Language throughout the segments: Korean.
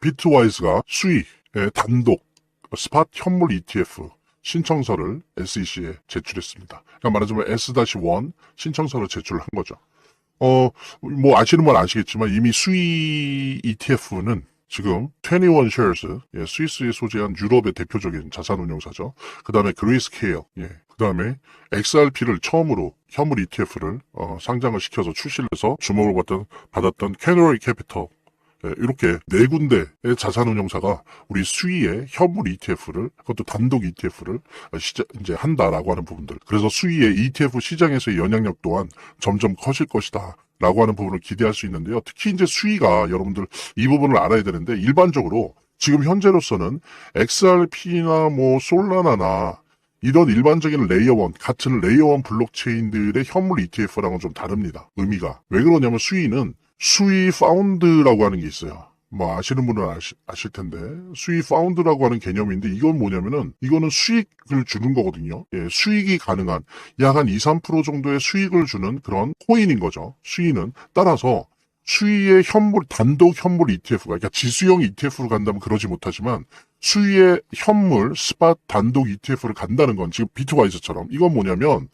비트와이즈가 수익의 단독 스팟 현물 ETF 신청서를 SEC에 제출했습니다. 그러니까 말하자면 S-1 신청서를 제출한 거죠. 뭐 아시는 분 아시겠지만 이미 수익 ETF는 지금 21 shares, 스위스에 소재한 유럽의 대표적인 자산운용사죠. 그 다음에 그레이스케일, 그 다음에 XRP를 처음으로 현물 ETF를 상장을 시켜서 출시를 해서 주목을 받았던 캐너리 캐피털, 이렇게 네 군데의 자산운용사가 우리 수위의 현물 ETF를, 그것도 단독 ETF를 이제 한다라고 하는 부분들. 그래서 수위의 ETF 시장에서의 영향력 또한 점점 커질 것이다. 라고 하는 부분을 기대할 수 있는데요. 특히 이제 수위가 여러분들 이 부분을 알아야 되는데, 일반적으로 지금 현재로서는 XRP나 뭐 솔라나나 이런 일반적인 레이어 1, 같은 레이어 1 블록체인들의 현물 ETF랑은 좀 다릅니다. 의미가. 왜 그러냐면 수위는 수위 파운드라고 하는 게 있어요. 뭐 아시는 분은 아실 텐데 수익 파운드라고 하는 개념인데, 이건 뭐냐면은 이거는 수익을 주는 거거든요. 수익이 가능한 약 한 2, 3% 정도의 수익을 주는 그런 코인인 거죠. 수익은 따라서 수익의 현물 단독 현물 ETF가, 그러니까 지수형 ETF로 간다면 그러지 못하지만 수익의 현물 스팟 단독 ETF를 간다는 건 지금 비트와이즈처럼, 이건 뭐냐면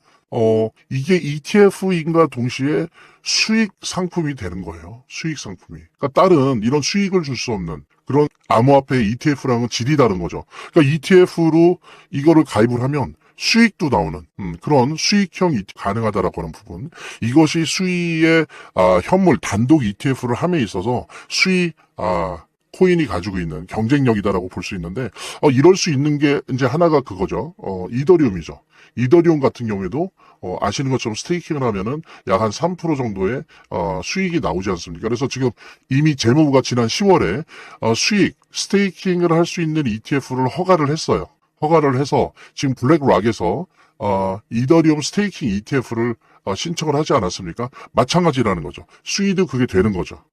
이게 ETF인가 동시에 수익 상품이 되는 거예요. 수익 상품이. 그러니까 다른 이런 수익을 줄 수 없는 그런 암호화폐 ETF랑은 질이 다른 거죠. 그러니까 ETF로 이거를 가입을 하면 수익도 나오는 그런 수익형 ETF 가능하다라고 하는 부분. 이것이 수익의 현물 단독 ETF를 함에 있어서 수익 코인이 가지고 있는 경쟁력이다라고 볼 수 있는데, 이럴 수 있는 게 이제 하나가 그거죠. 이더리움이죠. 이더리움 같은 경우에도 아시는 것처럼 스테이킹을 하면은 약 한 3% 정도의 수익이 나오지 않습니까? 그래서 지금 이미 재무부가 지난 10월에 수익 스테이킹을 할 수 있는 ETF를 허가를 했어요. 허가를 해서 지금 블랙락에서 이더리움 스테이킹 ETF를 신청을 하지 않았습니까? 마찬가지라는 거죠. 수익도 그게 되는 거죠.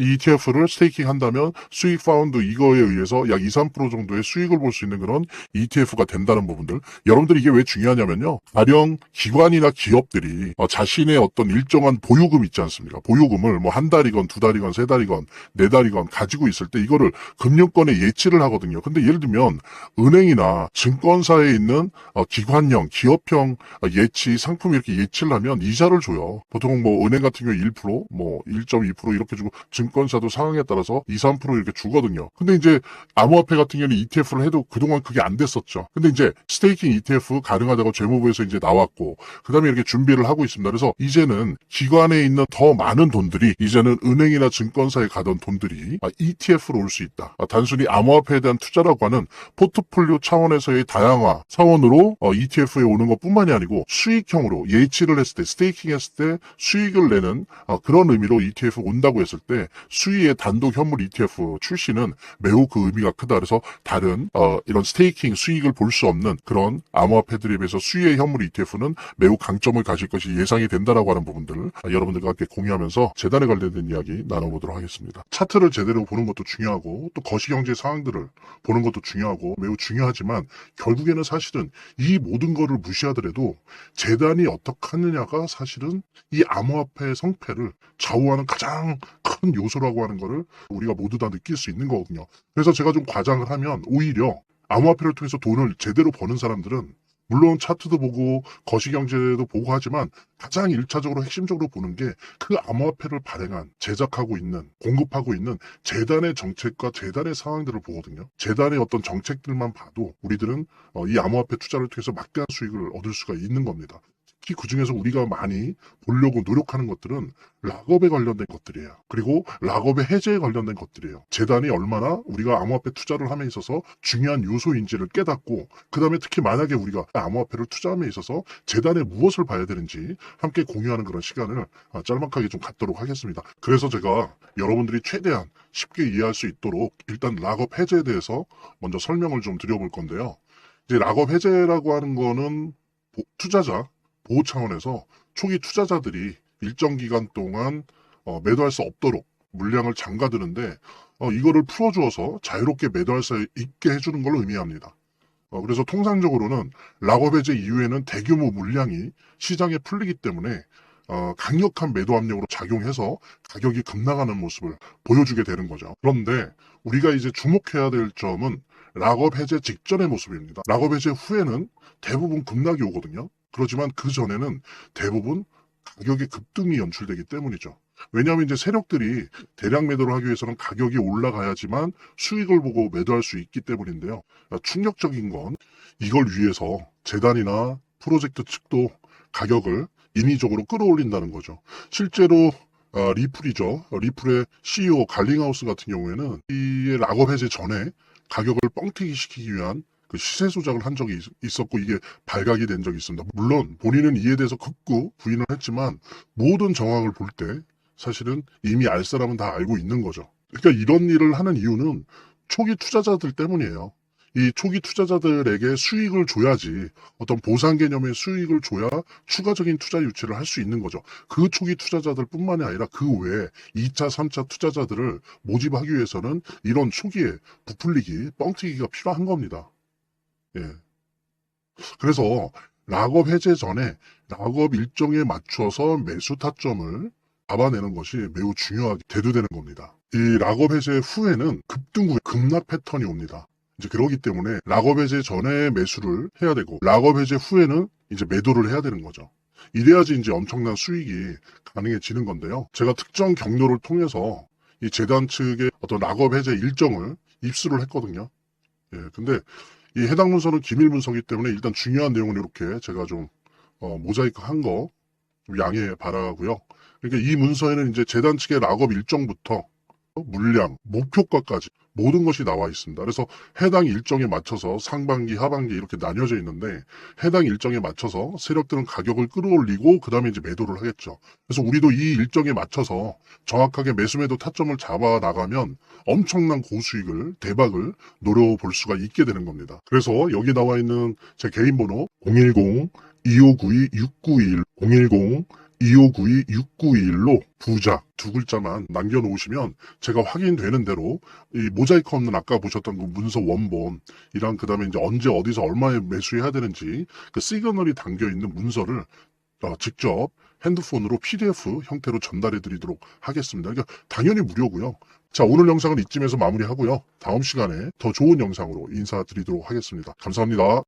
이 ETF를 스테이킹 한다면 수익 파운드 이거에 의해서 약 2, 3% 정도의 수익을 볼 수 있는 그런 ETF가 된다는 부분들. 여러분들 이게 왜 중요하냐면요. 가령 기관이나 기업들이 자신의 어떤 일정한 보유금 있지 않습니까? 보유금을 뭐 한 달이건 두 달이건 세 달이건 네 달이건 가지고 있을 때 이거를 금융권에 예치를 하거든요. 근데 예를 들면 은행이나 증권사에 있는 기관형, 기업형 예치 상품 이렇게 예치를 하면 이자를 줘요. 보통 뭐 은행 같은 경우에 1%, 뭐 1.2% 이렇게 주고, 증권사도 상황에 따라서 2, 3% 이렇게 주거든요. 근데 이제 암호화폐 같은 경우는 ETF를 해도 그동안 그게 안 됐었죠. 근데 이제 스테이킹 ETF 가능하다고 재무부에서 이제 나왔고, 그 다음에 이렇게 준비를 하고 있습니다. 그래서 이제는 기관에 있는 더 많은 돈들이 이제는 은행이나 증권사에 가던 돈들이 ETF로 올 수 있다. 단순히 암호화폐에 대한 투자라고 하는 포트폴리오 차원에서의 다양화 차원으로 ETF에 오는 것뿐만이 아니고 수익형으로 예치를 했을 때, 스테이킹 했을 때 수익을 내는 그런 의미로 ETF 온다고 했을 때 수위의 단독 현물 ETF 출시는 매우 그 의미가 크다. 그래서 다른 이런 스테이킹 수익을 볼 수 없는 그런 암호화폐들에 비해서 수위의 현물 ETF는 매우 강점을 가질 것이 예상이 된다라고 하는 부분들을 여러분들과 함께 공유하면서 재단에 관련된 이야기 나눠보도록 하겠습니다. 차트를 제대로 보는 것도 중요하고 또 거시경제 상황들을 보는 것도 중요하고 매우 중요하지만, 결국에는 사실은 이 모든 거를 무시하더라도 재단이 어떻게 하느냐가 사실은 이 암호화폐의 성패를 좌우하는 가장 큰 요소라고 하는 거를 우리가 모두 다 느낄 수 있는 거거든요. 그래서 제가 좀 과장을 하면, 오히려 암호화폐를 통해서 돈을 제대로 버는 사람들은 물론 차트도 보고 거시경제도 보고 하지만 가장 1차적으로 핵심적으로 보는 게 그 암호화폐를 발행한, 제작하고 있는, 공급하고 있는 재단의 정책과 재단의 상황들을 보거든요. 재단의 어떤 정책들만 봐도 우리들은 이 암호화폐 투자를 통해서 막대한 수익을 얻을 수가 있는 겁니다. 특히 그중에서 우리가 많이 보려고 노력하는 것들은 락업에 관련된 것들이에요. 그리고 락업의 해제에 관련된 것들이에요. 재단이 얼마나 우리가 암호화폐 투자를 함에 있어서 중요한 요소인지를 깨닫고, 그 다음에 특히 만약에 우리가 암호화폐를 투자함에 있어서 재단에 무엇을 봐야 되는지 함께 공유하는 그런 시간을 짤막하게 좀 갖도록 하겠습니다. 그래서 제가 여러분들이 최대한 쉽게 이해할 수 있도록 일단 락업 해제에 대해서 먼저 설명을 좀 드려볼 건데요. 이제 락업 해제라고 하는 거는 투자자 보호 차원에서 초기 투자자들이 일정 기간 동안 매도할 수 없도록 물량을 잠가두는데, 이거를 풀어주어서 자유롭게 매도할 수 있게 해주는 걸 의미합니다. 그래서 통상적으로는 락업 해제 이후에는 대규모 물량이 시장에 풀리기 때문에 강력한 매도 압력으로 작용해서 가격이 급락하는 모습을 보여주게 되는 거죠. 그런데 우리가 이제 주목해야 될 점은 락업 해제 직전의 모습입니다. 락업 해제 후에는 대부분 급락이 오거든요. 그렇지만 그 전에는 대부분 가격이 급등이 연출되기 때문이죠. 왜냐하면 이제 세력들이 대량 매도를 하기 위해서는 가격이 올라가야지만 수익을 보고 매도할 수 있기 때문인데요. 충격적인 건 이걸 위해서 재단이나 프로젝트 측도 가격을 인위적으로 끌어올린다는 거죠. 실제로 리플이죠. 리플의 CEO 갈링하우스 같은 경우에는 이 락업 해제 전에 가격을 뻥튀기 시키기 위한 그 시세 조작을 한 적이 있었고 이게 발각이 된 적이 있습니다. 물론 본인은 이에 대해서 극구 부인을 했지만 모든 정황을 볼 때 사실은 이미 알 사람은 다 알고 있는 거죠. 그러니까 이런 일을 하는 이유는 초기 투자자들 때문이에요. 이 초기 투자자들에게 수익을 줘야지 어떤 보상 개념의 수익을 줘야 추가적인 투자 유치를 할 수 있는 거죠. 그 초기 투자자들 뿐만이 아니라 그 외에 2차, 3차 투자자들을 모집하기 위해서는 이런 초기에 부풀리기, 뻥튀기가 필요한 겁니다. 예. 그래서 락업 해제 전에 락업 일정에 맞춰서 매수 타점을 잡아내는 것이 매우 중요하게 대두되는 겁니다. 이 락업 해제 후에는 급등 후에 급락 패턴이 옵니다. 이제 그러기 때문에 락업 해제 전에 매수를 해야 되고 락업 해제 후에는 이제 매도를 해야 되는 거죠. 이래야지 이제 엄청난 수익이 가능해지는 건데요. 제가 특정 경로를 통해서 이 재단 측의 어떤 락업 해제 일정을 입수를 했거든요. 예, 근데 이 해당 문서는 기밀 문서이기 때문에 일단 중요한 내용은 이렇게 제가 좀 모자이크 한 거 양해 바라고요. 그러니까 이 문서에는 이제 재단 측의 락업 일정부터 물량, 목표가까지 모든 것이 나와 있습니다. 그래서 해당 일정에 맞춰서 상반기, 하반기 이렇게 나뉘어져 있는데 해당 일정에 맞춰서 세력들은 가격을 끌어올리고 그 다음에 이제 매도를 하겠죠. 그래서 우리도 이 일정에 맞춰서 정확하게 매수매도 타점을 잡아 나가면 엄청난 고수익을, 대박을 노려볼 수가 있게 되는 겁니다. 그래서 여기 나와 있는 제 개인 번호 010-2592-6921 010-2592-6921로 부자 두 글자만 남겨놓으시면 제가 확인되는 대로 이 모자이크 없는 아까 보셨던 그 문서 원본이랑 그 다음에 이제 언제 어디서 얼마에 매수해야 되는지 그 시그널이 담겨있는 문서를 직접 핸드폰으로 PDF 형태로 전달해 드리도록 하겠습니다. 그러니까 당연히 무료고요. 자, 오늘 영상은 이쯤에서 마무리하고요. 다음 시간에 더 좋은 영상으로 인사드리도록 하겠습니다. 감사합니다.